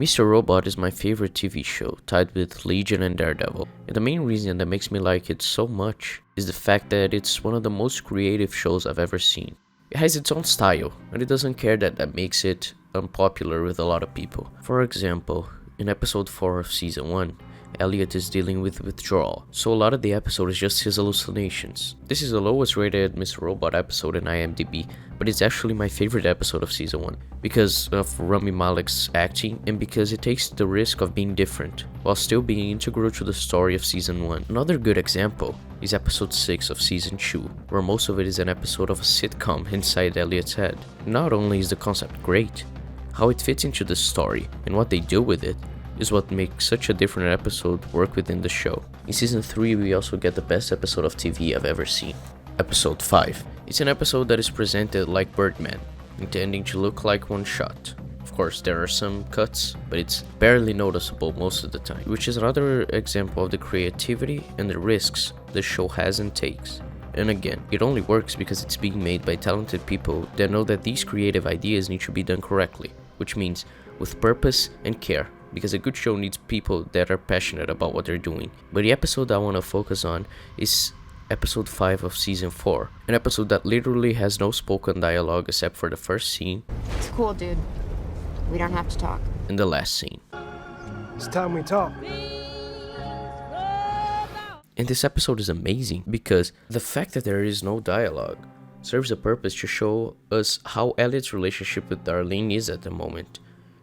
Mr. Robot is my favorite TV show, tied with Legion and Daredevil, and the main reason that makes me like it so much is the fact that it's one of the most creative shows I've ever seen. It has its own style, and it doesn't care that makes it unpopular with a lot of people. For example, in episode 4 of season 1, Elliot is dealing with withdrawal, so a lot of the episode is just his hallucinations. This is the lowest rated Mr. Robot episode in IMDb, but it's actually my favorite episode of season 1, because of Rami Malek's acting and because it takes the risk of being different, while still being integral to the story of season 1. Another good example is episode 6 of season 2, where most of it is an episode of a sitcom inside Elliot's head. Not only is the concept great, how it fits into the story and what they do with it is what makes such a different episode work within the show. In season 3 we also get the best episode of TV I've ever seen. Episode 5. It's an episode that is presented like Birdman, intending to look like one shot. Of course there are some cuts, but it's barely noticeable most of the time, which is another example of the creativity and the risks the show has and takes. And again, it only works because it's being made by talented people that know that these creative ideas need to be done correctly, which means with purpose and care, because a good show needs people that are passionate about what they're doing. But the episode I want to focus on is episode 5 of season 4, an episode that literally has no spoken dialogue except for the first scene. It's cool, dude. We don't have to talk. And the last scene. It's time we talk. And this episode is amazing because the fact that there is no dialogue serves a purpose to show us how Elliot's relationship with Darlene is at the moment,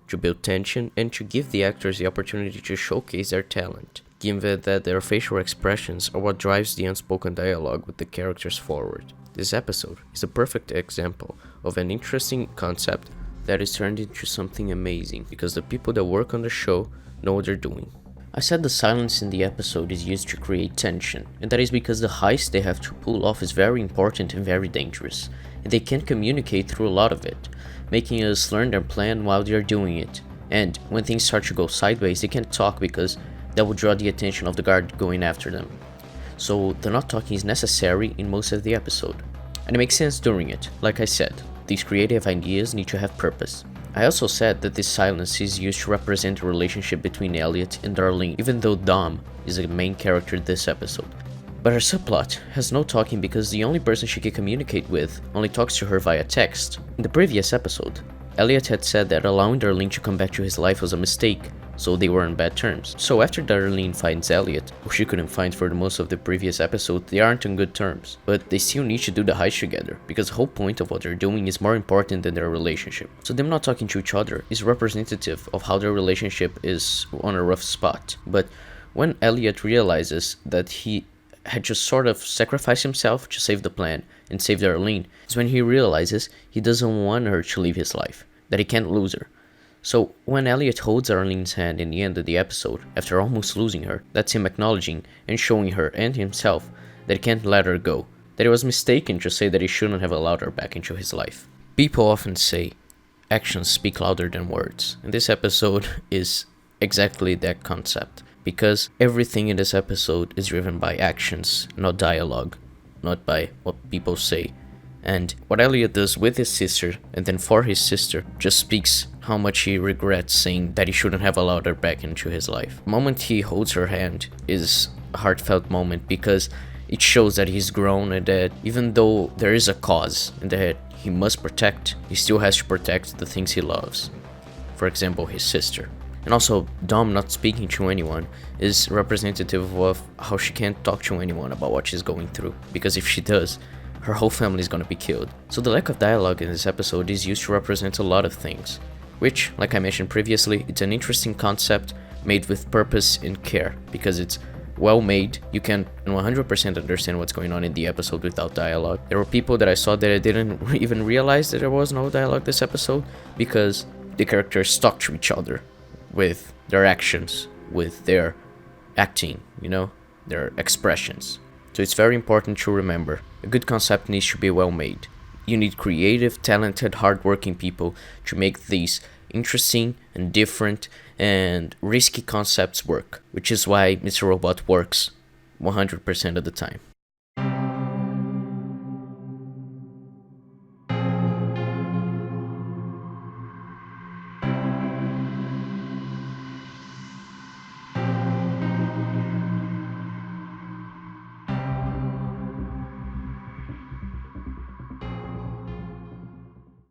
to build tension and to give the actors the opportunity to showcase their talent, given that their facial expressions are what drives the unspoken dialogue with the characters forward. This episode is a perfect example of an interesting concept that is turned into something amazing because the people that work on the show know what they're doing. I said the silence in the episode is used to create tension, and that is because the heist they have to pull off is very important and very dangerous, and they can't communicate through a lot of it, making us learn their plan while they're doing it. And when things start to go sideways, they can't talk because that would draw the attention of the guard going after them. So the not talking is necessary in most of the episode, and it makes sense during it. Like I said, these creative ideas need to have purpose. I also said that this silence is used to represent the relationship between Elliot and Darlene, even though Dom is the main character this episode. But her subplot has no talking because the only person she can communicate with only talks to her via text. In the previous episode, Elliot had said that allowing Darlene to come back to his life was a mistake, so they were on bad terms. So after Darlene finds Elliot, who she couldn't find for the most of the previous episode, they aren't on good terms. But they still need to do the heist together, because the whole point of what they're doing is more important than their relationship. So them not talking to each other is representative of how their relationship is on a rough spot. But when Elliot realizes that he had just sort of sacrificed himself to save the plan and save Darlene, is when he realizes he doesn't want her to leave his life, that he can't lose her. So when Elliot holds Darlene's hand in the end of the episode, after almost losing her, that's him acknowledging and showing her and himself that he can't let her go, that he was mistaken to say that he shouldn't have allowed her back into his life. People often say actions speak louder than words, and this episode is exactly that concept, because everything in this episode is driven by actions, not dialogue, not by what people say. And what Elliot does with his sister and then for his sister just speaks how much he regrets saying that he shouldn't have allowed her back into his life. The moment he holds her hand is a heartfelt moment because it shows that he's grown and that even though there is a cause and that he must protect, he still has to protect the things he loves. For example, his sister. And also, Dom not speaking to anyone is representative of how she can't talk to anyone about what she's going through, because if she does, her whole family is gonna be killed. So the lack of dialogue in this episode is used to represent a lot of things, which, like I mentioned previously, it's an interesting concept made with purpose and care, because it's well made. You can 100% understand what's going on in the episode without dialogue. There were people that I saw that I didn't even realize that there was no dialogue this episode, because the characters talk to each other with their actions, with their acting, their expressions. So it's very important to remember, a good concept needs to be well made. You need creative, talented, hardworking people to make these interesting and different and risky concepts work, which is why Mr. Robot works 100% of the time.